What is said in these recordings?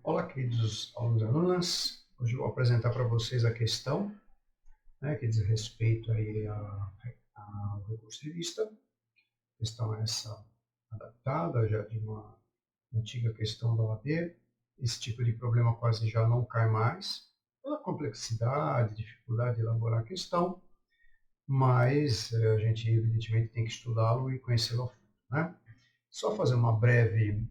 Olá, queridos alunos e alunas. Hoje eu vou apresentar para vocês a questão, que diz respeito aí ao recurso de vista. A questão essa adaptada já de uma antiga questão da OAB. Esse tipo de problema quase já não cai mais, pela complexidade, dificuldade de elaborar a questão, mas a gente evidentemente tem que estudá-lo e conhecê-lo a fundo, né? Só fazer uma breve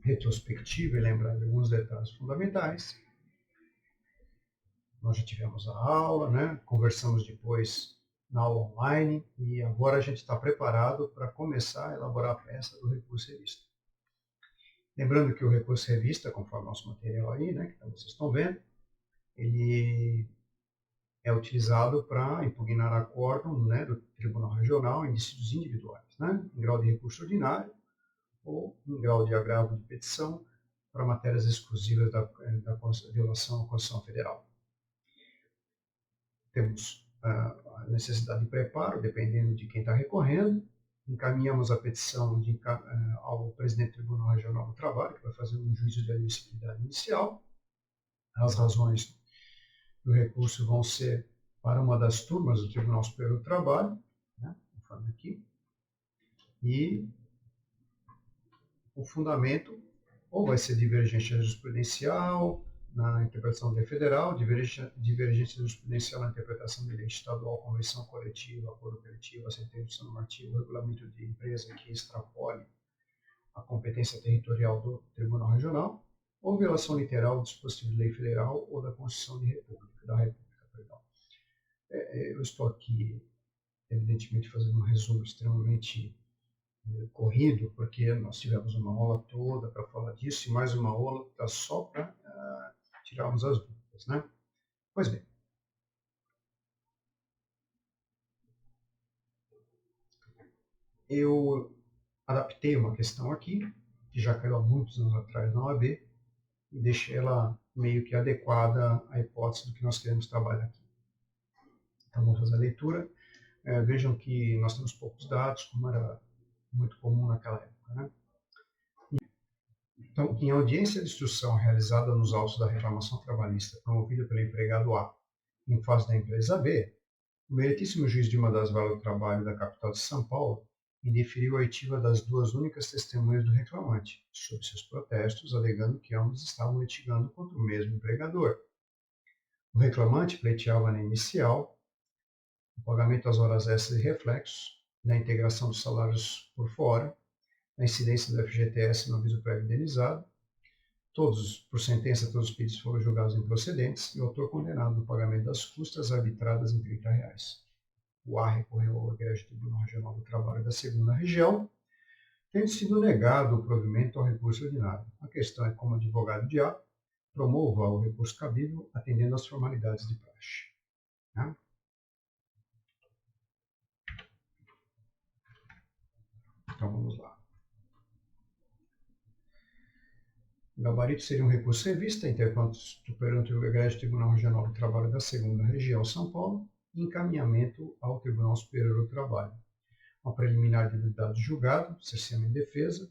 retrospectiva e lembrar de alguns detalhes fundamentais. Nós já tivemos a aula, né? Conversamos depois na aula online e agora a gente está preparado para começar a elaborar a peça do recurso revista. Lembrando que o recurso revista, conforme o nosso material aí, né, que vocês estão vendo, ele é utilizado para impugnar acórdão, né, do Tribunal Regional em dissídios individuais, né, em grau de recurso ordinário ou em grau de agravo de petição para matérias exclusivas da violação à Constituição Federal. Temos a necessidade de preparo, dependendo de quem está recorrendo. Encaminhamos a petição ao presidente do Tribunal Regional do Trabalho, que vai fazer um juízo de admissibilidade inicial. As razões do recurso vão ser para uma das turmas do Tribunal Superior do Trabalho, né, conforme aqui, e o fundamento ou vai ser divergência jurisprudencial na interpretação da lei federal, divergência jurisprudencial na interpretação da lei estadual, convenção coletiva, acordo coletivo, sentença normativa, regulamento de empresa que extrapole a competência territorial do Tribunal Regional, ou violação literal do dispositivo de lei federal ou da Constituição da República. Eu estou aqui, evidentemente, fazendo um resumo extremamente corrido, porque nós tivemos uma aula toda para falar disso e mais uma aula só para tirarmos as dúvidas, né? Pois bem, eu adaptei uma questão aqui, que já caiu há muitos anos atrás na OAB, e deixei ela meio que adequada à hipótese do que nós queremos trabalhar aqui. Então, vamos fazer a leitura. Vejam que nós temos poucos dados, como era muito comum naquela época, né? Então, em audiência de instrução realizada nos autos da reclamação trabalhista promovida pelo empregado A em face da empresa B, o meritíssimo juiz de uma das varas do trabalho da capital de São Paulo indeferiu a oitiva das duas únicas testemunhas do reclamante, sob seus protestos, alegando que ambos estavam litigando contra o mesmo empregador. O reclamante pleiteava na inicial o pagamento das horas extras e reflexos, na integração dos salários por fora, na incidência do FGTS no aviso prévio indenizado. Por sentença, todos os pedidos foram julgados improcedentes e o autor condenado no pagamento das custas arbitradas em R$30. O A recorreu ao Egresso Tribunal Regional do Trabalho da Segunda Região, tendo sido negado o provimento ao recurso ordinário. A questão é como advogado de A promova o recurso cabível atendendo às formalidades de praxe. Né? Então vamos lá. O gabarito seria um recurso revista, interquanto perante o Egresso Tribunal Regional do Trabalho da Segunda Região, São Paulo, e encaminhamento ao Tribunal Superior do Trabalho. Uma preliminar de dados julgado, cerceamento de defesa,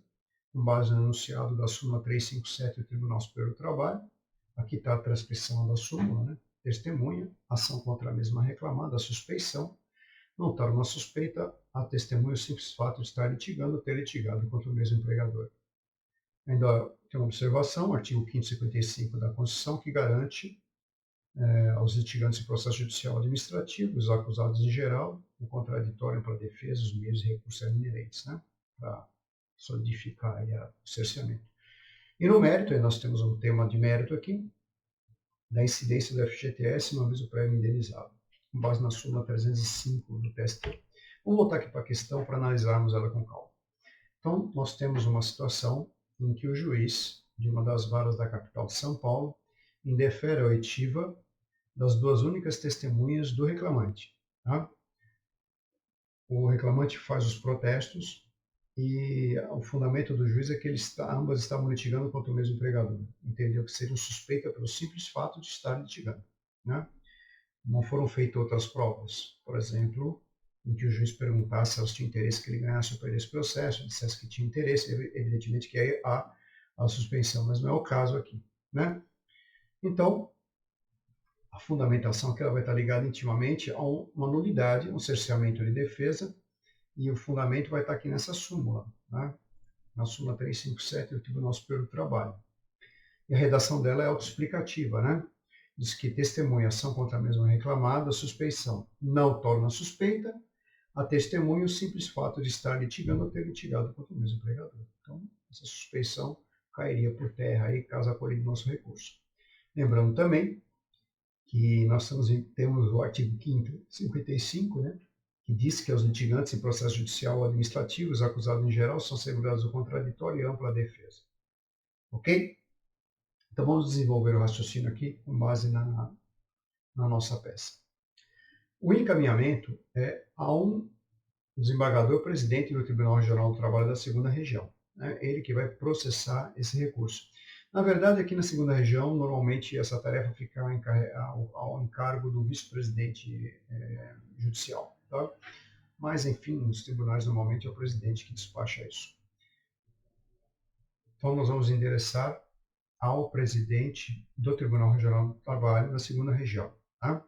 com base no enunciado da súmula 357 do Tribunal Superior do Trabalho. Aqui está a transcrição da súmula, né? Testemunha, ação contra a mesma reclamada, suspeição, não torna suspeita a testemunha o simples fato de estar litigando ou ter litigado contra o mesmo empregador. Ainda tem uma observação, artigo 555 da Constituição, que garante aos litigantes em processo judicial administrativo, os acusados em geral, o contraditório para a defesa, os meios de recurso inerentes, né, para solidificar aí o cerceamento. E no mérito, nós temos um tema de mérito aqui, da incidência do FGTS no aviso prévio indenizado, com base na súmula 305 do TST. Vamos voltar aqui para a questão para analisarmos ela com calma. Então, nós temos uma situação em que o juiz de uma das varas da capital de São Paulo indefere a oitiva das duas únicas testemunhas do reclamante. Tá? O reclamante faz os protestos e o fundamento do juiz é que ambas estavam litigando contra o mesmo empregador. Entendeu que seriam suspeita pelo simples fato de estar litigando. Né? Não foram feitas outras provas. Por exemplo, em que o juiz perguntasse se elas tinham interesse que ele ganhasse ou perdesse o processo, dissesse que tinha interesse, evidentemente que aí há a suspensão, mas não é o caso aqui, né? Então, a fundamentação aqui ela vai estar ligada intimamente a uma nulidade, um cerceamento de defesa, e o fundamento vai estar aqui nessa súmula, né? Na súmula 357 do Tribunal Superior do Trabalho. E a redação dela é autoexplicativa, né? Diz que testemunha ação contra a mesma reclamada, a suspeição não torna suspeita a testemunha o simples fato de estar litigando ou ter litigado contra o mesmo empregador. Então, essa suspeição cairia por terra aí, caso acolhido o nosso recurso. Lembrando também que nós temos o artigo 5º, 55, né, que diz que os litigantes em processo judicial ou administrativo, os acusados em geral, são assegurados o contraditório e ampla defesa. Ok? Então vamos desenvolver o raciocínio aqui com base na nossa peça. O encaminhamento é a um desembargador presidente do Tribunal Regional do Trabalho da Segunda Região. Né? Ele que vai processar esse recurso. Na verdade, aqui na Segunda Região, normalmente essa tarefa fica ao encargo do vice-presidente judicial. Tá? Mas, enfim, nos tribunais, normalmente é o presidente que despacha isso. Então, nós vamos endereçar ao presidente do Tribunal Regional do Trabalho da Segunda Região. Tá?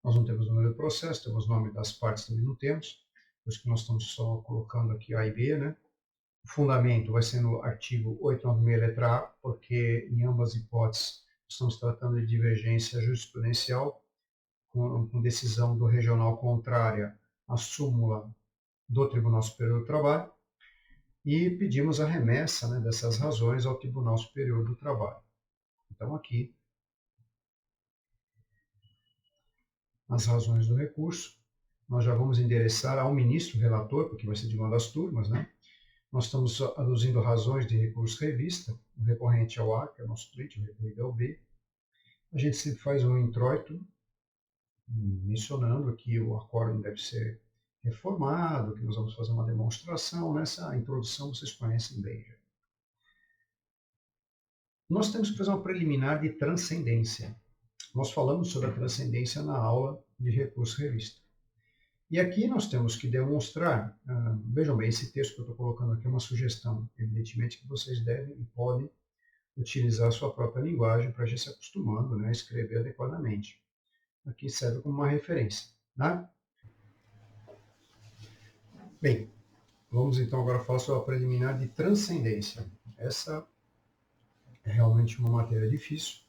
Nós não temos o número do processo, temos o nome das partes também não temos, por isso que nós estamos só colocando aqui A e B, né? O fundamento vai ser no artigo 896, letra A, porque em ambas hipóteses estamos tratando de divergência jurisprudencial, com decisão do regional contrária à súmula do Tribunal Superior do Trabalho, e pedimos a remessa, né, dessas razões ao Tribunal Superior do Trabalho. Então, aqui, as razões do recurso, nós já vamos endereçar ao ministro relator, porque vai ser de uma das turmas, né? Nós estamos aduzindo razões de recurso revista, o recorrente ao A, que é o nosso tweet, o recorrido ao B. A gente sempre faz um introito, mencionando que o acórdão deve ser reformado, que nós vamos fazer uma demonstração. Nessa introdução vocês conhecem bem já. Nós temos que fazer uma preliminar de transcendência. Nós falamos sobre a transcendência na aula de recurso revista. E aqui nós temos que demonstrar, vejam bem, esse texto que eu estou colocando aqui é uma sugestão, evidentemente que vocês devem e podem utilizar a sua própria linguagem para já se acostumando, né, a escrever adequadamente. Aqui serve como uma referência. Né? Bem, vamos então agora falar sobre a preliminar de transcendência. Essa é realmente uma matéria difícil.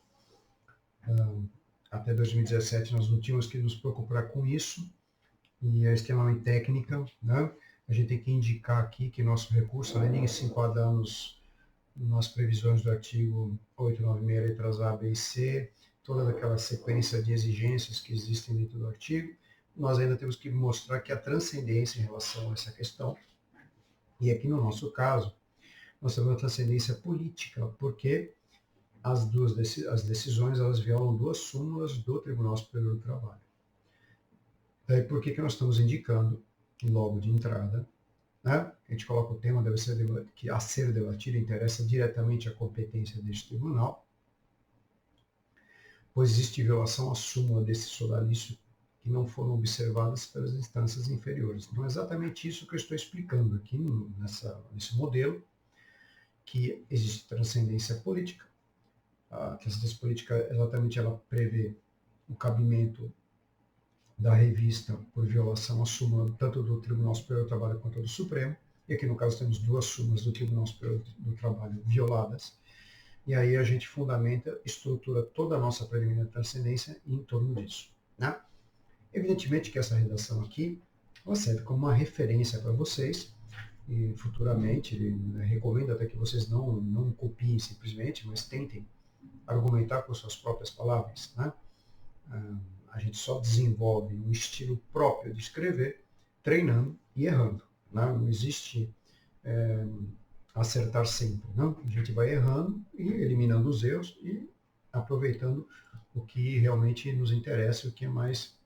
Até 2017 nós não tínhamos que nos preocupar com isso, e é extremamente técnica, né? A gente tem que indicar aqui que nosso recurso, além de se enquadrar nas previsões do artigo 896, letras A, B e C, toda aquela sequência de exigências que existem dentro do artigo, nós ainda temos que mostrar que há transcendência em relação a essa questão. E aqui no nosso caso, nós temos uma transcendência política, porque as decisões elas violam duas súmulas do Tribunal Superior do Trabalho. Daí por que nós estamos indicando, logo de entrada, né? A gente coloca o tema deve ser que a ser debatido interessa diretamente a competência deste tribunal, pois existe violação à súmula desse sodalício que não foram observadas pelas instâncias inferiores. Então é exatamente isso que eu estou explicando aqui nesse modelo, que existe transcendência política. A transcendência política, exatamente, ela prevê o cabimento da revista por violação à súmula tanto do Tribunal Superior do Trabalho quanto do Supremo, e aqui no caso temos duas súmulas do Tribunal Superior do Trabalho violadas, e aí a gente fundamenta, estrutura toda a nossa preliminar de transcendência em torno disso. Né? Evidentemente que essa redação aqui ela serve como uma referência para vocês, e futuramente recomendo até que vocês não copiem simplesmente, mas tentem argumentar com suas próprias palavras. Né? A gente só desenvolve um estilo próprio de escrever, treinando e errando. Né? Não existe acertar sempre. Não? A gente vai errando e eliminando os erros e aproveitando o que realmente nos interessa, o que é mais,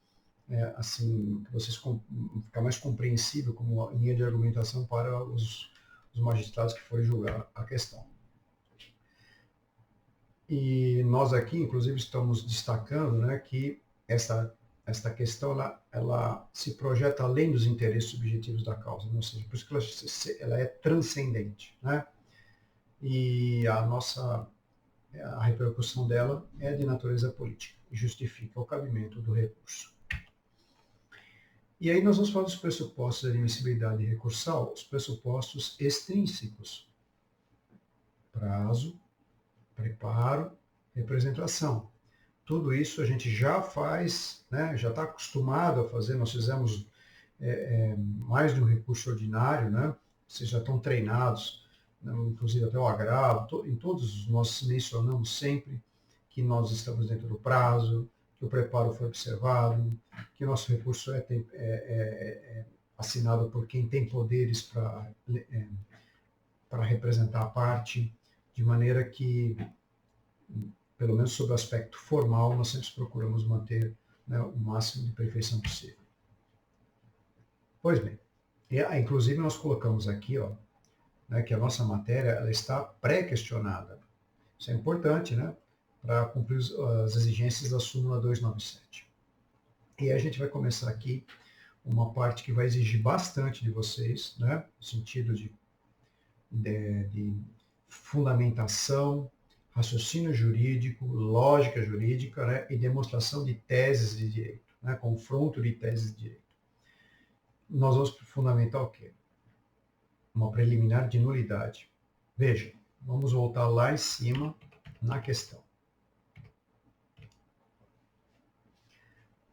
assim, que vocês fica mais compreensível como linha de argumentação para os magistrados que forem julgar a questão. E nós aqui, inclusive, estamos destacando, né, que esta questão ela se projeta além dos interesses subjetivos da causa, ou seja, por isso que ela é transcendente. Né? e a repercussão dela é de natureza política e justifica o cabimento do recurso. E aí nós vamos falar dos pressupostos de admissibilidade recursal, os pressupostos extrínsecos: prazo, preparo, representação. Tudo isso a gente já faz, né, já está acostumado a fazer, nós fizemos mais de um recurso ordinário, né, vocês já estão treinados, né, inclusive até o agravo, em todos nós mencionamos sempre que nós estamos dentro do prazo, que o preparo foi observado, que o nosso recurso é assinado por quem tem poderes para representar a parte, de maneira que, pelo menos sob o aspecto formal, nós sempre procuramos manter, né, o máximo de perfeição possível. Pois bem, inclusive nós colocamos aqui, ó, né, que a nossa matéria ela está pré-questionada. Isso é importante, né, para cumprir as exigências da súmula 297. E aí a gente vai começar aqui uma parte que vai exigir bastante de vocês, né, no sentido de fundamentação, raciocínio jurídico, lógica jurídica, né, e demonstração de teses de direito, né, confronto de teses de direito. Nós vamos fundamentar o quê? Uma preliminar de nulidade. Veja, vamos voltar lá em cima na questão.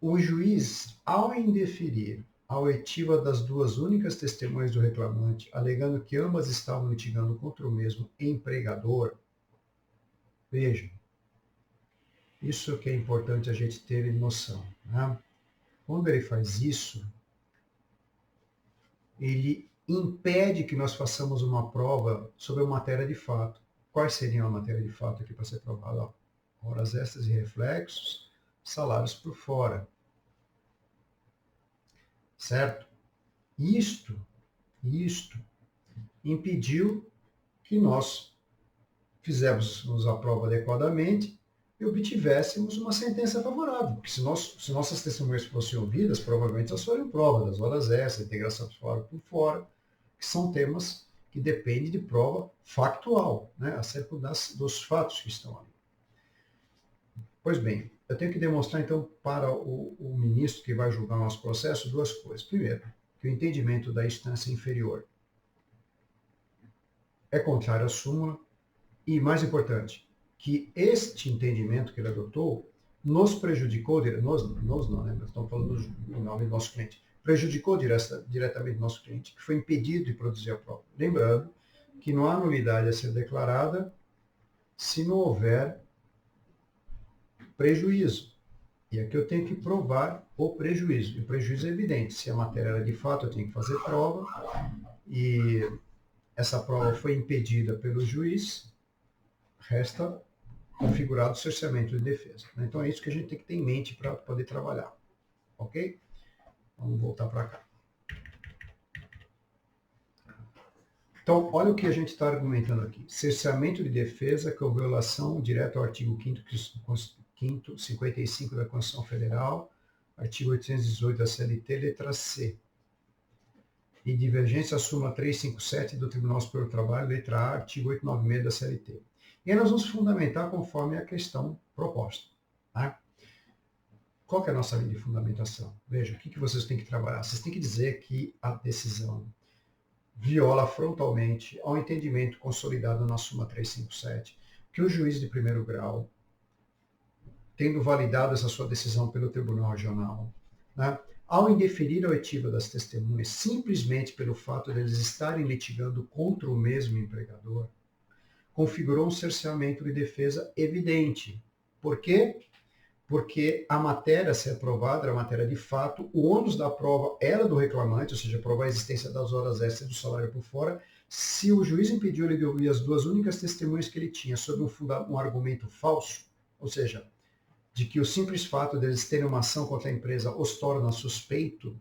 O juiz, ao indeferir a oitiva das duas únicas testemunhas do reclamante, alegando que ambas estavam litigando contra o mesmo empregador, vejam, isso que é importante a gente ter noção, né? Quando ele faz isso, ele impede que nós façamos uma prova sobre a matéria de fato. Quais seriam a matéria de fato aqui para ser provada? Horas extras e reflexos, salários por fora. Certo? Isto impediu que nós fizéssemos a prova adequadamente e obtivéssemos uma sentença favorável. Porque se nossas testemunhas fossem ouvidas, provavelmente elas fariam prova das horas extras, integração por fora, que são temas que dependem de prova factual, né, acerca dos fatos que estão ali. Pois bem, eu tenho que demonstrar, então, para o ministro que vai julgar o nosso processo, duas coisas. Primeiro, que o entendimento da instância inferior é contrário à súmula e, mais importante, que este entendimento que ele adotou nos prejudicou, nós não, né? Nós estamos falando em nome do nosso cliente, prejudicou diretamente o nosso cliente, que foi impedido de produzir a prova. Lembrando que não há nulidade a ser declarada se não houver prejuízo. E aqui eu tenho que provar o prejuízo. E o prejuízo é evidente. Se a matéria era de fato, eu tenho que fazer prova. E essa prova foi impedida pelo juiz, resta configurado o cerceamento de defesa. Então é isso que a gente tem que ter em mente para poder trabalhar. Ok? Vamos voltar para cá. Então, olha o que a gente está argumentando aqui. Cerceamento de defesa com violação direta ao artigo 5º 55 da Constituição Federal, artigo 818 da CLT, letra C. E divergência à súmula 357 do Tribunal Superior do Trabalho, letra A, artigo 896 da CLT. E aí nós vamos fundamentar conforme a questão proposta. Tá? Qual que é a nossa linha de fundamentação? Veja, o que vocês têm que trabalhar? Vocês têm que dizer que a decisão viola frontalmente ao entendimento consolidado na súmula 357, que o juiz de primeiro grau, tendo validado essa sua decisão pelo Tribunal Regional, né, ao indeferir a oitiva das testemunhas, simplesmente pelo fato de eles estarem litigando contra o mesmo empregador, configurou um cerceamento de defesa evidente. Por quê? Porque a matéria a ser aprovada era a matéria de fato, o ônus da prova era do reclamante, ou seja, provar a existência das horas extras do salário por fora. Se o juiz impediu ele de ouvir as duas únicas testemunhas que ele tinha sobre um argumento falso, ou seja, de que o simples fato deles terem uma ação contra a empresa os torna suspeitos,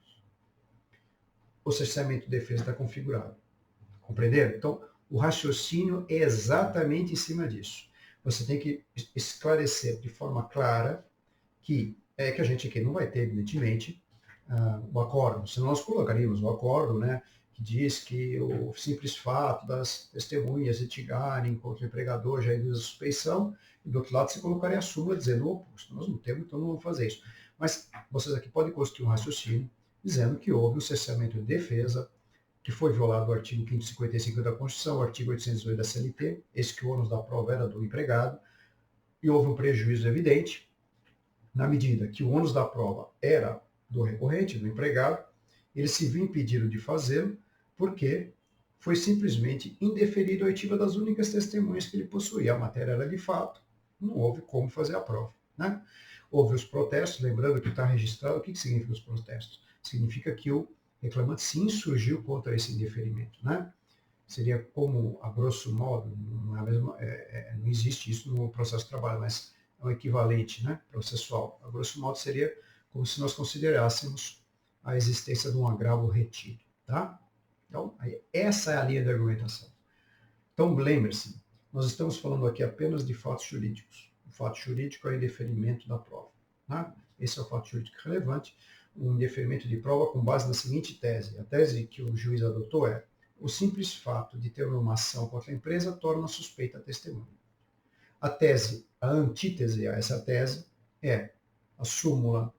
o cerceamento de defesa está configurado. Compreenderam? Então, o raciocínio é exatamente em cima disso. Você tem que esclarecer de forma clara que a gente aqui não vai ter, evidentemente, o acórdão, senão nós colocaríamos o acórdão, né, que diz que o simples fato das testemunhas litigarem contra o empregador já induz a suspeição, e do outro lado você colocaria a súmula dizendo o oposto. Nós não temos, então não vamos fazer isso. Mas vocês aqui podem construir um raciocínio dizendo que houve um cessamento de defesa, que foi violado o artigo 555 da Constituição, o artigo 808 da CLT, esse que o ônus da prova era do empregado, e houve um prejuízo evidente, na medida que o ônus da prova era do recorrente, do empregado, ele se viu impedido de fazê-lo, porque foi simplesmente indeferido a oitiva das únicas testemunhas que ele possuía. A matéria era de fato, não houve como fazer a prova. Né? Houve os protestos, lembrando que está registrado, o que significa os protestos? Significa que o reclamante se insurgiu contra esse indeferimento. Né? Seria como, a grosso modo, não existe isso no processo de trabalho, mas é um equivalente, né, processual. A grosso modo seria como se nós considerássemos a existência de um agravo retido. Tá? Então, essa é a linha de argumentação. Então, lembre-se, nós estamos falando aqui apenas de fatos jurídicos. O fato jurídico é o indeferimento da prova. Tá? Esse é o fato jurídico relevante, um indeferimento de prova com base na seguinte tese. A tese que o juiz adotou é: o simples fato de ter uma ação contra a empresa torna suspeita a testemunha. A tese, a antítese a essa tese é a súmula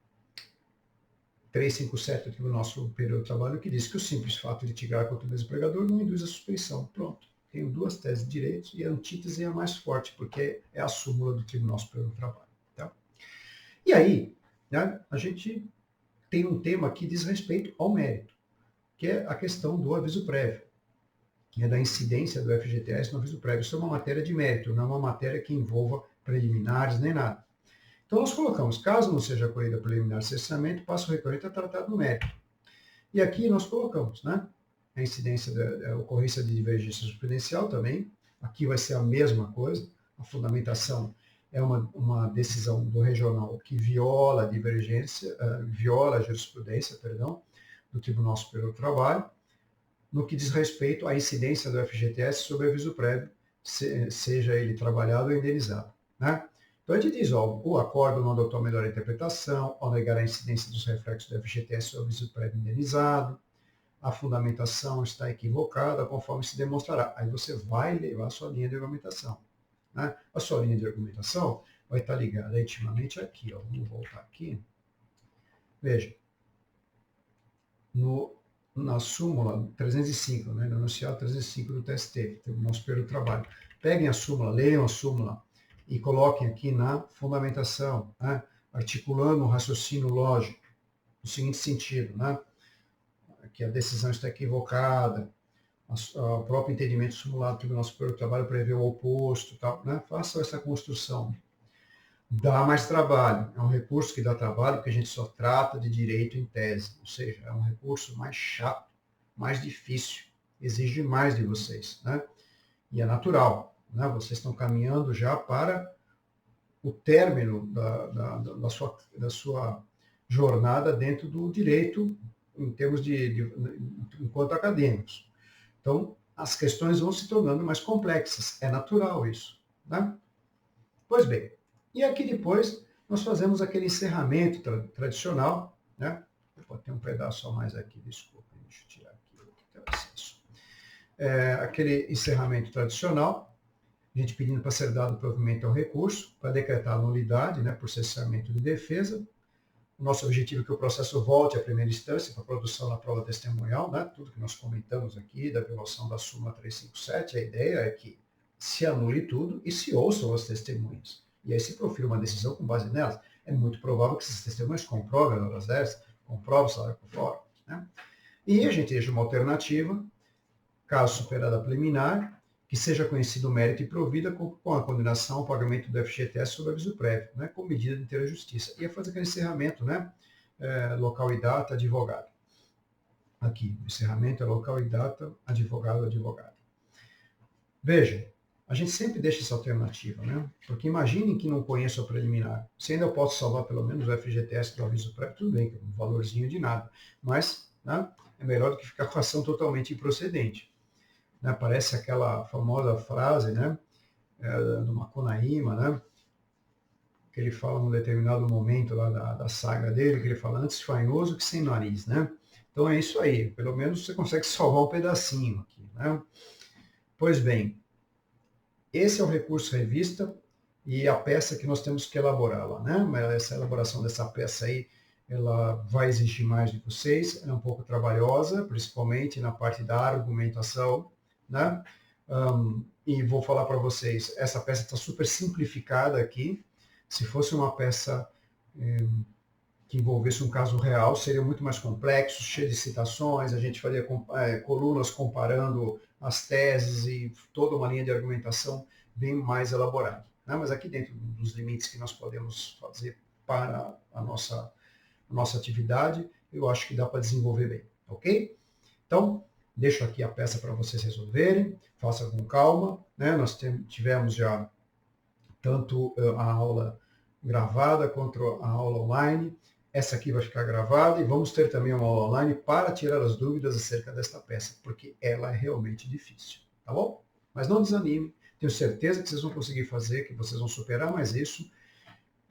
357 do Tribunal Superior do Trabalho, que diz que o simples fato de litigar contra o mesmo empregador não induz a suspeição. Pronto. Tenho duas teses de direito e a antítese é a mais forte, porque é a súmula do Tribunal Superior do Trabalho. Tá? E aí, né, a gente tem um tema que diz respeito ao mérito, que é a questão do aviso prévio, da incidência do FGTS no aviso prévio. Isso é uma matéria de mérito, não é uma matéria que envolva preliminares nem nada. Então nós colocamos, caso não seja acolhida preliminar cessamento, passa o recorrente a tratar no mérito. E aqui nós colocamos, né, a incidência da ocorrência de divergência jurisprudencial também. Aqui vai ser a mesma coisa. A fundamentação é uma decisão do regional que viola a divergência, viola a jurisprudência, do Tribunal Superior do Trabalho, no que diz respeito à incidência do FGTS sobre aviso prévio, seja ele trabalhado ou indenizado. Né? Então a gente diz, o acordo não adotou a melhor interpretação ao negar a incidência dos reflexos do FGTS sobre aviso prévio indenizado, a fundamentação está equivocada, conforme se demonstrará. Aí você vai levar a sua linha de argumentação. Né? A sua linha de argumentação vai estar ligada intimamente aqui. Vamos voltar aqui. Veja, na súmula 305, né, no enunciado 305 do TST, Tribunal Superior do Trabalho. Peguem a súmula, leiam a súmula e coloquem aqui na fundamentação, né, articulando um raciocínio lógico, no seguinte sentido, né, que a decisão está equivocada, o próprio entendimento simulado do Tribunal Superior do Trabalho prevê o oposto, tal, né, façam essa construção. Dá mais trabalho, é um recurso que dá trabalho porque a gente só trata de direito em tese, ou seja, é um recurso mais chato, mais difícil, exige mais de vocês, né? E é natural, né? Vocês estão caminhando já para o término da sua jornada dentro do direito em termos enquanto acadêmicos. Então, as questões vão se tornando mais complexas, é natural isso, né? Pois bem, e aqui depois nós fazemos aquele encerramento tradicional, né? Tem um pedaço a mais aqui, desculpa, deixa eu tirar aqui o que tem acesso. Aquele encerramento tradicional, a gente pedindo para ser dado provimento ao recurso, para decretar a nulidade, né, por cessamento de defesa. O nosso objetivo é que o processo volte à primeira instância para a produção da prova testemunhal, né? Tudo que nós comentamos aqui, da violação da súmula 357, a ideia é que se anule tudo e se ouçam as testemunhas. E aí se profira uma decisão com base nelas. É muito provável que essas testemunhas comprovem as horas dessas, comprovem o salário por fora. Né? E a gente deixa uma alternativa, caso superada a preliminar, que seja conhecido o mérito e provida com a condenação ao pagamento do FGTS sob aviso prévio, né, com medida de inteira justiça. E fazer aquele encerramento, né, local e data, advogado. Aqui, o encerramento é local e data, advogado, advogado. Veja, a gente sempre deixa essa alternativa, né? Porque imaginem que não conheço a preliminar. Se ainda eu posso salvar pelo menos o FGTS do aviso prévio, tudo bem, que é um valorzinho de nada. Mas, né, é melhor do que ficar com a ação totalmente improcedente. Né? Parece aquela famosa frase, né, do Macunaíma, né, que ele fala num determinado momento lá da saga dele, que ele fala antes fanhoso que sem nariz. Né? Então é isso aí, pelo menos você consegue salvar um pedacinho aqui, né? Pois bem, esse é o recurso revista e a peça que nós temos que elaborá-la, né? Mas essa elaboração dessa peça aí, ela vai exigir mais de vocês, é um pouco trabalhosa, principalmente na parte da argumentação, né? E vou falar para vocês, essa peça está super simplificada aqui. Se fosse uma peça que envolvesse um caso real, seria muito mais complexo, cheio de citações, a gente faria colunas comparando as teses e toda uma linha de argumentação bem mais elaborada. Né? Mas aqui dentro dos limites que nós podemos fazer para a nossa atividade, eu acho que dá para desenvolver bem, ok? Então, deixo aqui a peça para vocês resolverem, façam com calma, né? Nós tivemos já tanto a aula gravada quanto a aula online. Essa aqui vai ficar gravada e vamos ter também uma aula online para tirar as dúvidas acerca desta peça, porque ela é realmente difícil, tá bom? Mas não desanime, tenho certeza que vocês vão conseguir fazer, que vocês vão superar mais isso.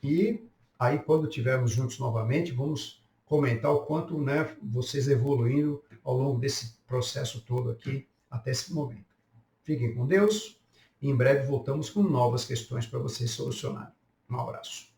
E aí, quando estivermos juntos novamente, vamos comentar o quanto, né, vocês evoluindo ao longo desse processo todo aqui, até esse momento. Fiquem com Deus e em breve voltamos com novas questões para vocês solucionarem. Um abraço.